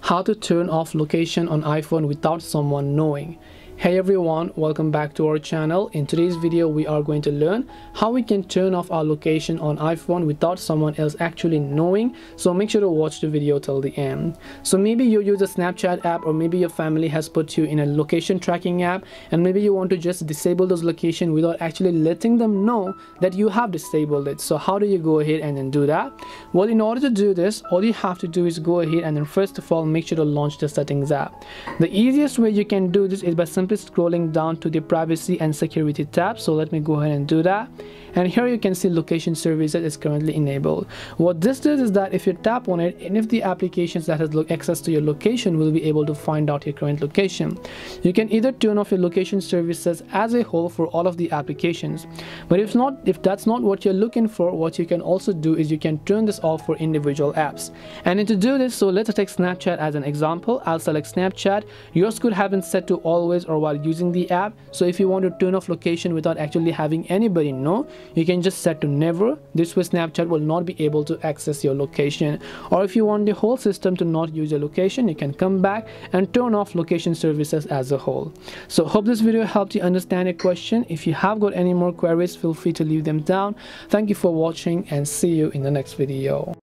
How to turn off location on iPhone without someone knowing. Hey everyone, welcome back to our channel. In today's video we are going to learn how we can turn off our location on iPhone without someone else actually knowing, so make sure to watch the video till the end. So maybe you use a Snapchat app, or maybe your family has put you in a location tracking app, and maybe you want to just disable those location without actually letting them know that you have disabled it. So how do you go ahead and then do that? Well, in order to do this, all you have to do is go ahead and then first of all make sure to launch the settings app. The easiest way you can do this is by simply scrolling down to the privacy and security tab. So let me go ahead and do that, and here you can see location services is currently enabled. What this does is that if you tap on it, any of the applications that has access to your location will be able to find out your current location. You can either turn off your location services as a whole for all of the applications, but if that's not what you're looking for, what you can also do is you can turn this off for individual apps. And to do this, so let's take Snapchat as an example. I'll select Snapchat. Yours could have been set to always or while using the app. So if you want to turn off location without actually having anybody know, you can just set to never. This way Snapchat will not be able to access your location. Or if you want the whole system to not use your location, you can come back and turn off location services as a whole. So hope this video helped you understand your question. If you have got any more queries, feel free to leave them down. Thank you for watching and see you in the next video.